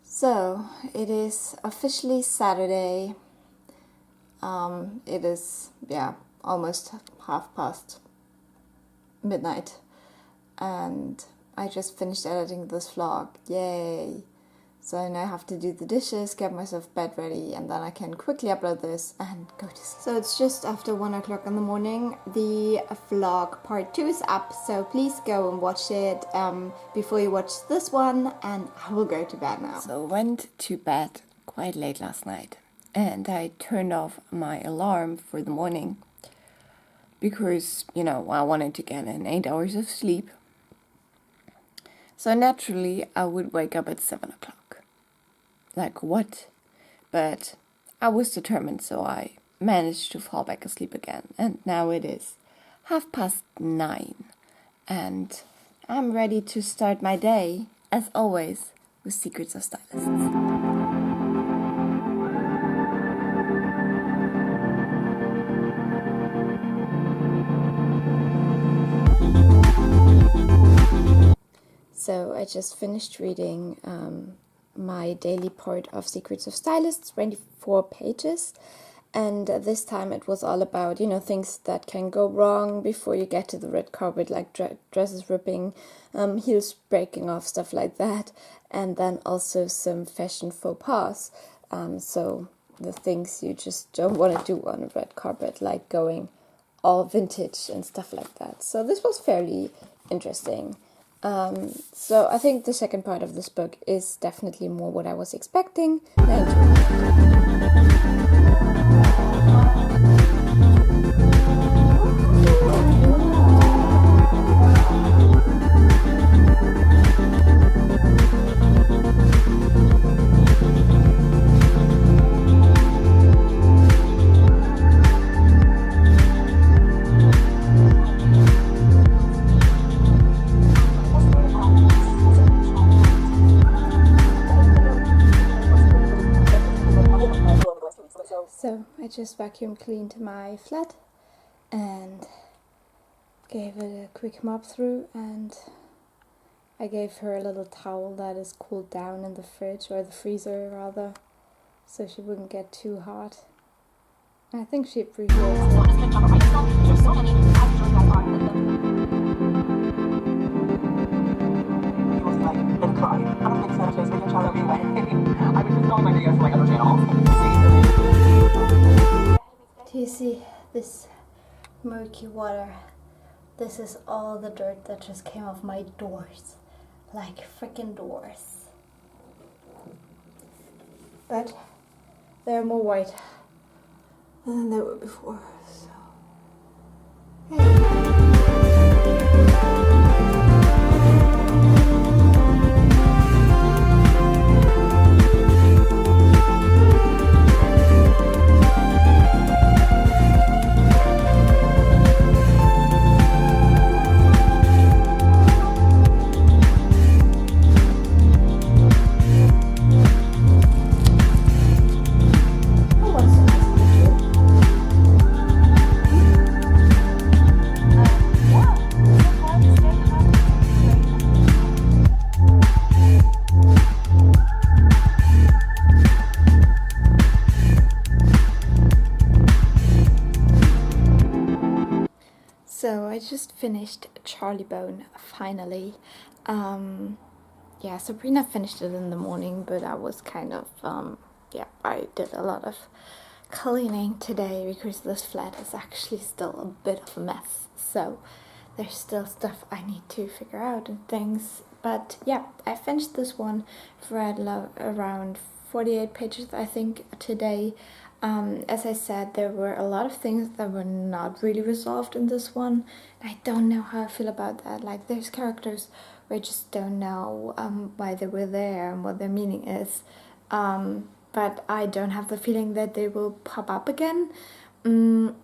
So, it is officially Saturday. It is, almost midnight. And I just finished editing this vlog. Yay! So now I have to do the dishes, get myself bed ready, and then I can quickly upload this and go to sleep. So it's just after 1 o'clock in the morning. The vlog part 2 is up, so please go and watch it before you watch this one, and I will go to bed now. So I went to bed quite late last night, and I turned off my alarm for the morning because, I wanted to get in 8 hours of sleep. So naturally, I would wake up at 7 o'clock. Like, what? But I was determined, so I managed to fall back asleep again. And now it is 9:30. And I'm ready to start my day, as always, with Secrets of Stylists. So I just finished reading my daily part of Secrets of Stylists, 24 pages. And this time it was all about, things that can go wrong before you get to the red carpet, like dresses ripping, heels breaking off, stuff like that. And then also some fashion faux pas. So the things you just don't want to do on a red carpet, like going all vintage and stuff like that. So this was fairly interesting. So I think the second part of this book is definitely more what I was expecting. So I just vacuum cleaned my flat and gave it a quick mop through, and I gave her a little towel that is cooled down in the fridge, or the freezer rather, so she wouldn't get too hot. And I think she appreciates it. Do you see this murky water? This is all the dirt that just came off my doors. Like freaking doors. But they're more white than they were before, so... So I just finished Charlie Bone, finally. Sabrina finished it in the morning, but I was kind of, I did a lot of cleaning today because this flat is actually still a bit of a mess. So there's still stuff I need to figure out and things. But yeah, I finished this one for around 48 pages, I think, today. As I said, there were a lot of things that were not really resolved in this one. I don't know how I feel about that. Like, there's characters where I just don't know why they were there and what their meaning is. But I don't have the feeling that they will pop up again. And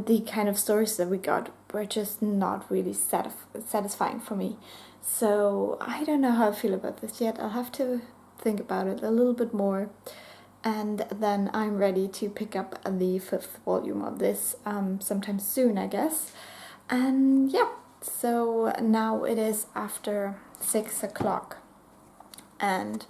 the kind of stories that we got were just not really satisfying for me. So I don't know how I feel about this yet. I'll have to think about it a little bit more. And then I'm ready to pick up the 5th volume of this sometime soon, I guess. And yeah, so now it is after 6 o'clock. And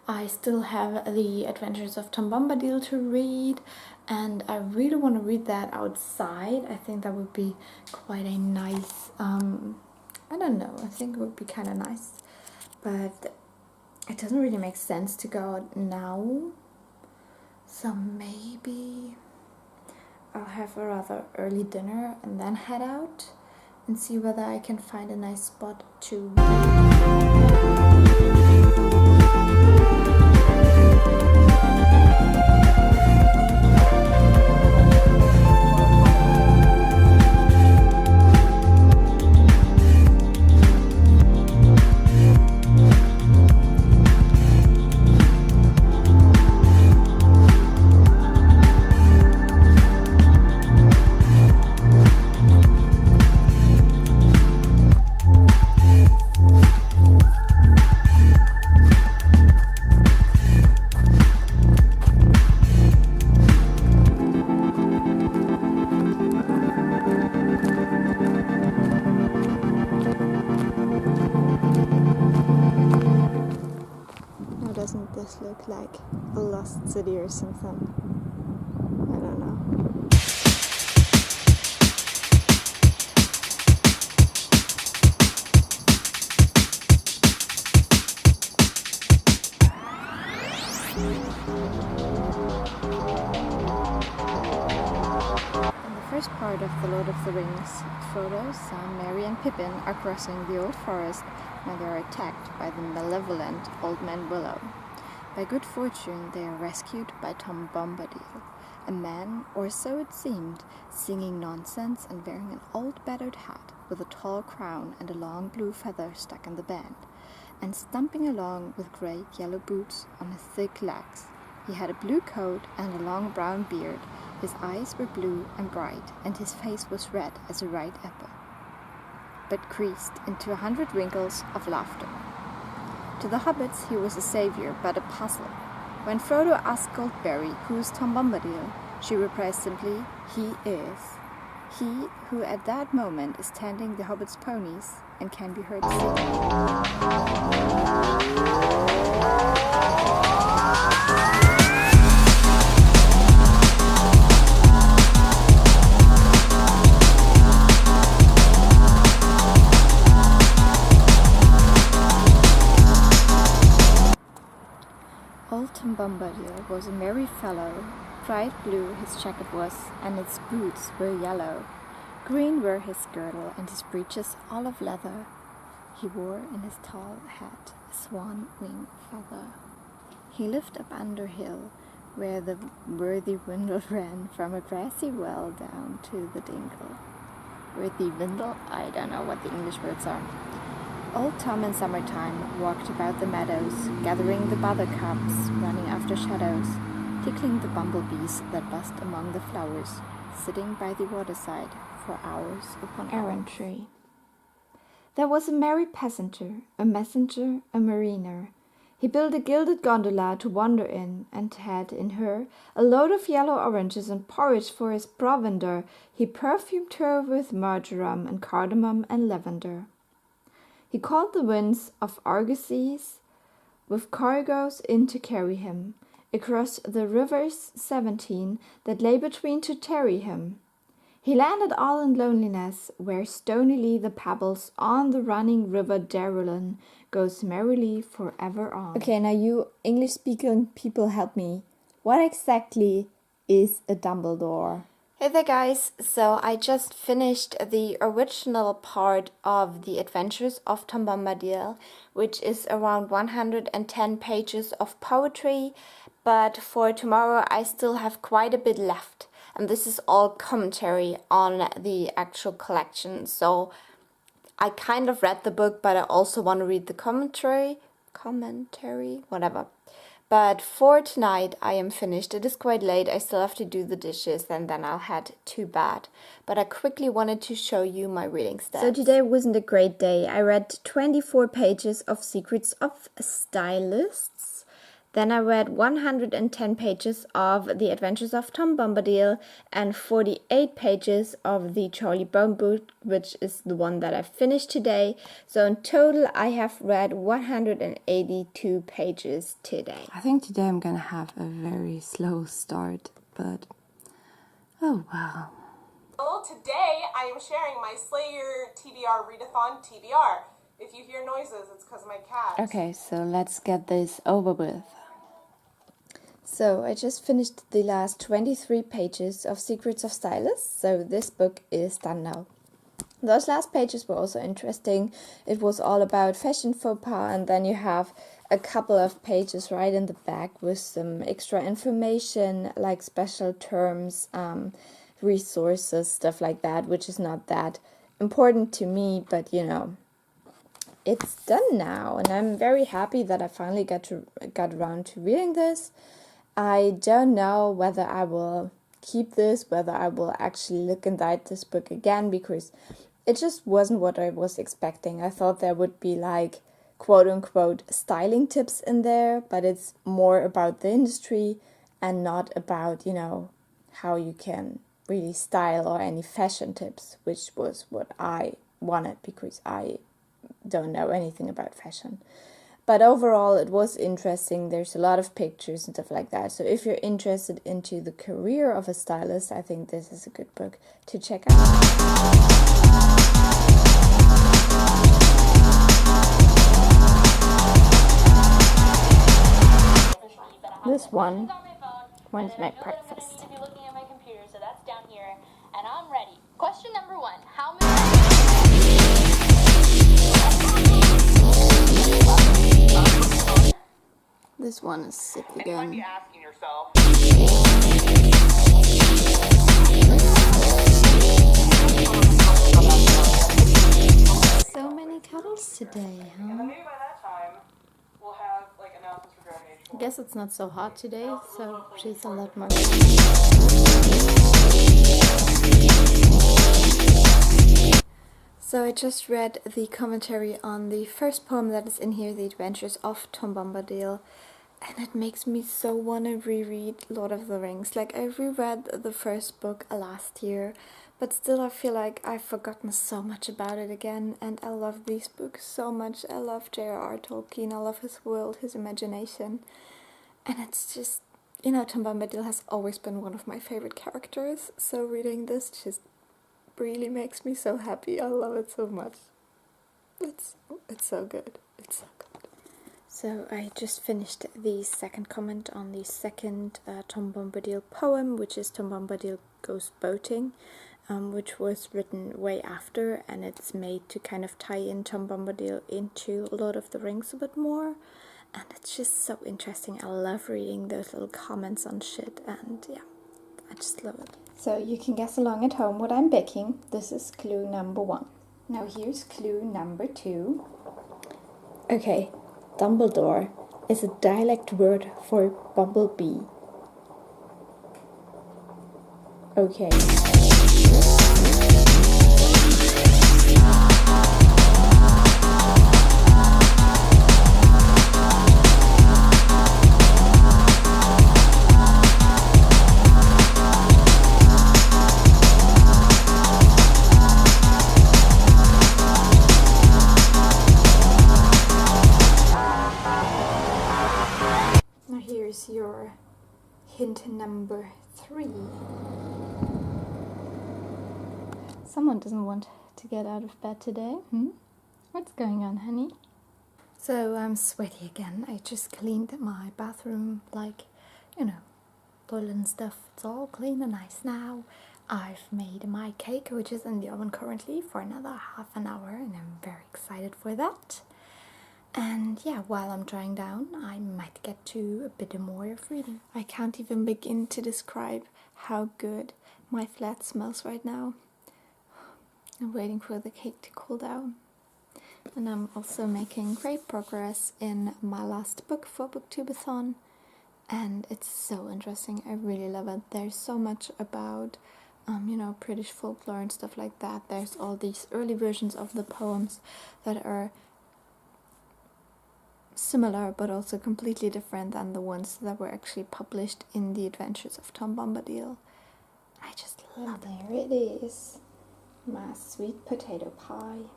I still have The Adventures of Tom Bombadil to read, and I really want to read that outside. I think that would be quite a nice, I don't know, I think it would be kind of nice, but it doesn't really make sense to go out now, so maybe I'll have a rather early dinner and then head out and see whether I can find a nice spot to Doesn't this look like a lost city or something? I don't know. In the first part of The Lord of the Rings, Frodo, Sam, Merry and Pippin are crossing the old forest when they are attacked by the malevolent Old Man Willow. By good fortune, they are rescued by Tom Bombadil, a man, or so it seemed, singing nonsense and wearing an old battered hat with a tall crown and a long blue feather stuck in the band, and stumping along with great yellow boots on his thick legs. He had a blue coat and a long brown beard, his eyes were blue and bright, and his face was red as a ripe apple, but creased into 100 wrinkles of laughter. To the hobbits he was a savior, but a puzzle. When Frodo asked Goldberry, "Who is Tom Bombadil?" she replied simply, "He is." He who at that moment is tending the hobbits' ponies and can be heard Old Tom Bombadil was a merry fellow. Bright blue his jacket was, and its boots were yellow. Green were his girdle, and his breeches all of leather. He wore in his tall hat a swan wing feather. He lived up under hill, where the worthy Windle ran from a grassy well down to the dingle. Worthy Windle? I don't know what the English words are. Old Tom in summertime walked about the meadows, gathering the buttercups, running after shadows, tickling the bumblebees that buzzed among the flowers, sitting by the waterside for hours upon errantry. There was a merry peasanter, a messenger, a mariner. He built a gilded gondola to wander in, and had in her a load of yellow oranges and porridge for his provender. He perfumed her with marjoram and cardamom and lavender. He called the winds of Argosies with cargoes in to carry him across the rivers 17 that lay between to tarry him. He landed all in loneliness, where stonily the pebbles on the running river Darullan goes merrily forever on. Okay, now you English-speaking people help me. What exactly is a Dumbledore? Hey there guys, so I just finished the original part of The Adventures of Tom Bombadil, which is around 110 pages of poetry, but for tomorrow I still have quite a bit left, and this is all commentary on the actual collection, so I kind of read the book, but I also want to read the commentary, whatever. But for tonight, I am finished. It is quite late. I still have to do the dishes, and then I'll head to bed. But I quickly wanted to show you my reading stats. So today wasn't a great day. I read 24 pages of Secrets of Stylists. Then I read 110 pages of The Adventures of Tom Bombadil and 48 pages of the Charlie Brown book, which is the one that I finished today. So in total, I have read 182 pages today. I think today I'm gonna have a very slow start, but oh well. Well, today I am sharing my Slayer TBR readathon TBR. If you hear noises, it's because my cat. Okay, so let's get this over with. So I just finished the last 23 pages of Secrets of Stylus, so this book is done now. Those last pages were also interesting. It was all about fashion faux pas, and then you have a couple of pages right in the back with some extra information like special terms, resources, stuff like that, which is not that important to me, but you know, it's done now, and I'm very happy that I finally got around to reading this. I don't know whether I will keep this, whether I will actually look and write this book again, because it just wasn't what I was expecting. I thought there would be like quote-unquote styling tips in there, but it's more about the industry and not about, you know, how you can really style or any fashion tips, which was what I wanted because I don't know anything about fashion. But overall, it was interesting. There's a lot of pictures and stuff like that. So if you're interested into the career of a stylist, I think this is a good book to check out. This one wants to make breakfast. To be looking at my computer, so that's down here, and I'm ready. Question number 1: how many? This one is sick And you might be again. asking yourself, So many cuddles today, huh? maybe by that time we'll have like announcements for Dragon Age 4. I guess it's not so hot today, so she's a lot more. So I just read the commentary on the first poem that is in here, The Adventures of Tom Bombadil, and it makes me so want to reread Lord of the Rings. Like, I reread the first book last year, but still I feel like I've forgotten so much about it again, and I love these books so much. I love J.R.R. Tolkien, I love his world, his imagination, and it's just, you know, Tom Bombadil has always been one of my favorite characters, so reading this just really makes me so happy. I love it so much. It's so good. It's so good. So I just finished the second comment on the second Tom Bombadil poem, which is Tom Bombadil Goes Boating, which was written way after, and it's made to kind of tie in Tom Bombadil into Lord of the Rings a bit more. And it's just so interesting. I love reading those little comments on shit, and yeah, I just love it. So you can guess along at home what I'm baking. This is clue number 1. Now here's clue number 2. Okay, Dumbledore is a dialect word for bumblebee. Okay. Now here's your hint number 3. Someone doesn't want to get out of bed today. What's going on, honey? So I'm sweaty again. I just cleaned my bathroom, like, you know, toilet and stuff. It's all clean and nice now. I've made my cake, which is in the oven currently, for another half an hour, and I'm very excited for that. And yeah, while I'm drying down, I might get to a bit more of reading. I can't even begin to describe how good my flat smells right now. I'm waiting for the cake to cool down. And I'm also making great progress in my last book for BooktubeAthon. And it's so interesting. I really love it. There's so much about, you know, British folklore and stuff like that. There's all these early versions of the poems that are similar but also completely different than the ones that were actually published in The Adventures of Tom Bombadil. I just love it. There it is, my sweet potato pie.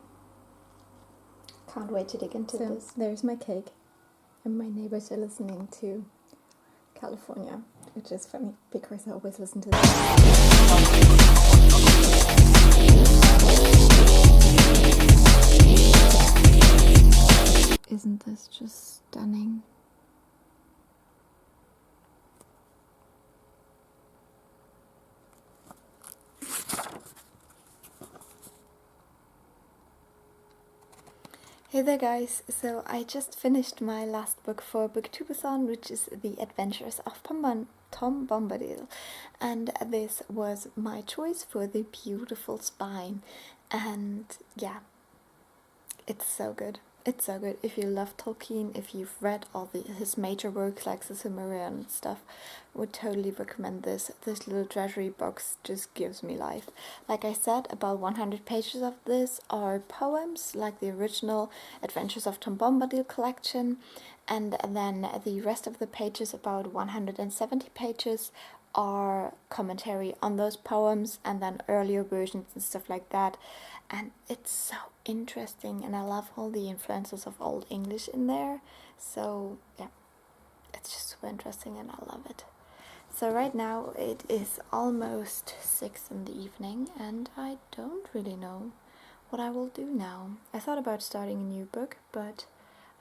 Can't wait to dig into this. There's my cake, and my neighbors are listening to California, which is funny because I always listen to this. Isn't this just stunning? Hey there guys, so I just finished my last book for BooktubeAthon, which is The Adventures of Tom Bombadil, and this was my choice for The Beautiful Spine, and yeah, it's so good. It's so good. If you love Tolkien, if you've read all his major works like the Silmarillion and stuff, would totally recommend this. This little treasury box just gives me life. Like I said, about 100 pages of this are poems, like the original Adventures of Tom Bombadil collection, and then the rest of the pages, about 170 pages, are commentary on those poems, and then earlier versions and stuff like that. And it's so interesting, and I love all the influences of Old English in there. So yeah, it's just super interesting and I love it. So right now it is almost 6 in the evening and I don't really know what I will do now. I thought about starting a new book, but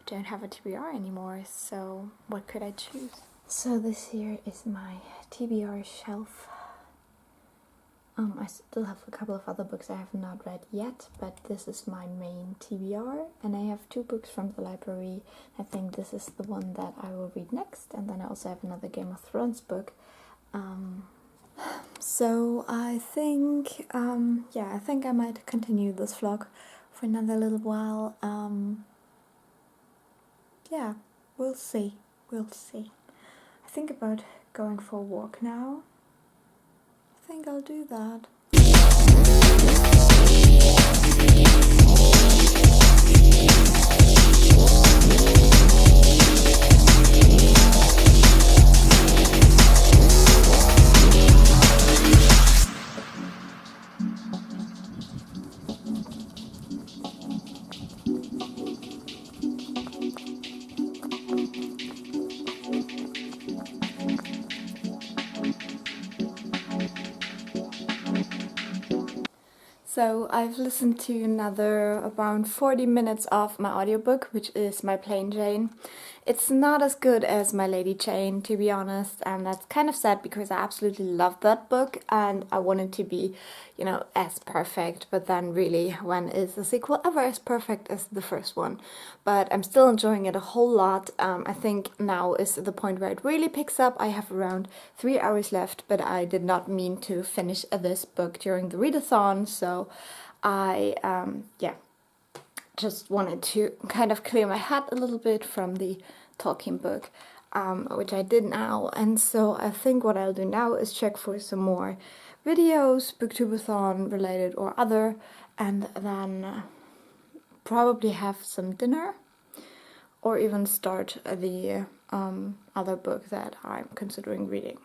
I don't have a TBR anymore, so what could I choose? So this here is my TBR shelf. I still have a couple of other books I have not read yet, but this is my main TBR, and I have 2 books from the library. I think this is the one that I will read next, and then I also have another Game of Thrones book. So I think, I think I might continue this vlog for another little while. Yeah, we'll see. I think about going for a walk now. I think I'll do that. So I've listened to another around 40 minutes of my audiobook, which is My Plain Jane. It's not as good as My Lady Jane, to be honest, and that's kind of sad because I absolutely loved that book and I want it to be, you know, as perfect, but then really, when is the sequel ever as perfect as the first one? But I'm still enjoying it a whole lot. I think now is the point where it really picks up. I have around 3 hours left, but I did not mean to finish this book during the readathon, so I, just wanted to kind of clear my head a little bit from the Tolkien book, which I did now, and so I think what I'll do now is check for some more videos, BooktubeAthon related or other, and then probably have some dinner, or even start the other book that I'm considering reading.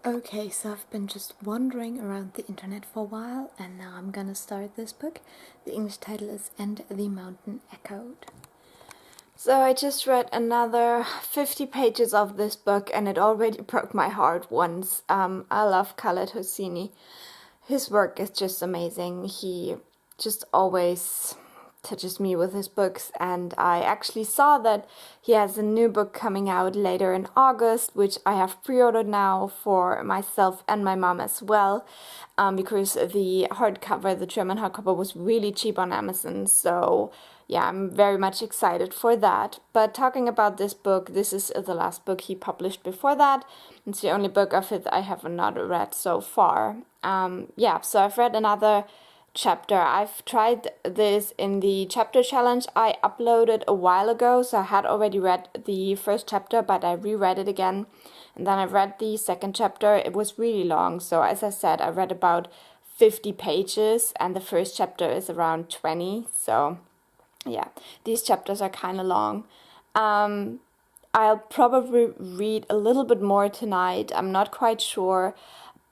Okay, so I've been just wandering around the internet for a while, and now I'm gonna start this book. The English title is And the Mountain Echoed. So I just read another 50 pages of this book, and it already broke my heart once. I love Khaled Hosseini. His work is just amazing. He just always touches me with his books, and I actually saw that he has a new book coming out later in August, which I have pre-ordered now for myself and my mom as well, because the hardcover, the German hardcover, was really cheap on Amazon, so yeah, I'm very much excited for that. But talking about this book, this is the last book he published before that. It's the only book of it I have not read so far. So I've read another chapter. I've tried this in the chapter challenge I uploaded a while ago, so I had already read the first chapter, but I reread it again. And then I read the second chapter. It was really long, so as I said, I read about 50 pages, and the first chapter is around 20, so yeah, these chapters are kind of long. I'll probably read a little bit more tonight, I'm not quite sure,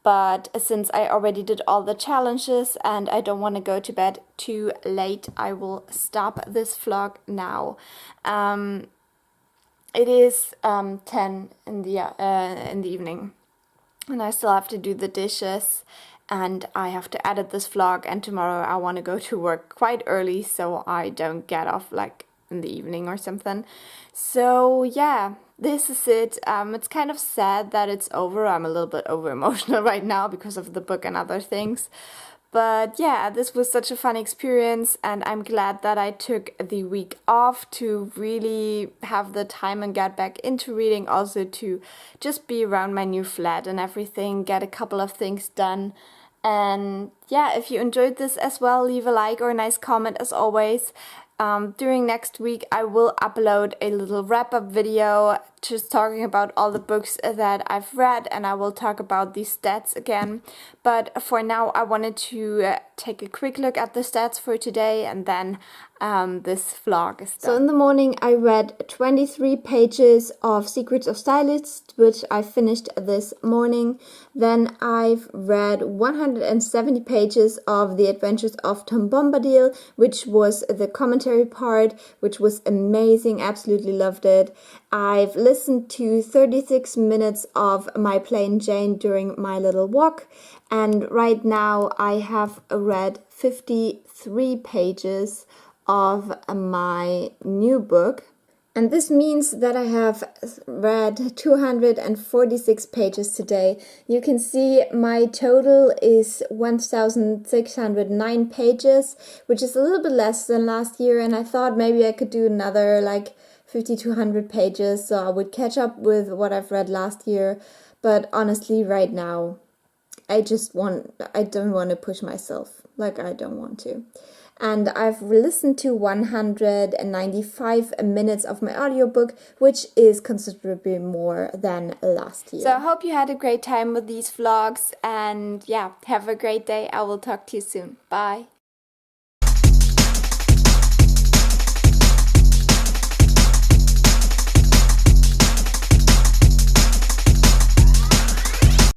but since I already did all the challenges and I don't want to go to bed too late, I will stop this vlog now. It is 10 in the evening, and I still have to do the dishes, and I have to edit this vlog, and tomorrow I want to go to work quite early so I don't get off like in the evening or something. So yeah, this is it. It's kind of sad that it's over. I'm a little bit over emotional right now because of the book and other things. But yeah, this was such a fun experience, and I'm glad that I took the week off to really have the time and get back into reading, also to just be around my new flat and everything, get a couple of things done. And yeah, if you enjoyed this as well, leave a like or a nice comment as always. During next week I will upload a little wrap-up video just talking about all the books that I've read, and I will talk about the stats again. But for now I wanted to take a quick look at the stats for today, and then this vlog is done. So in the morning I read 23 pages of Secrets of Stylists, which I finished this morning. Then I've read 170 pages of The Adventures of Tom Bombadil, which was the commentary part, which was amazing, absolutely loved it. I've listened to 36 minutes of My Plain Jane during my little walk, and right now I have read 53 pages of my new book. And this means that I have read 246 pages today. You can see my total is 1,609 pages, which is a little bit less than last year, and I thought maybe I could do another like 5,200 pages, so I would catch up with what I've read last year. But honestly, right now, I don't want to push myself, like I don't want to. And I've listened to 195 minutes of my audiobook, which is considerably more than last year. So I hope you had a great time with these vlogs, and yeah, have a great day. I will talk to you soon. Bye.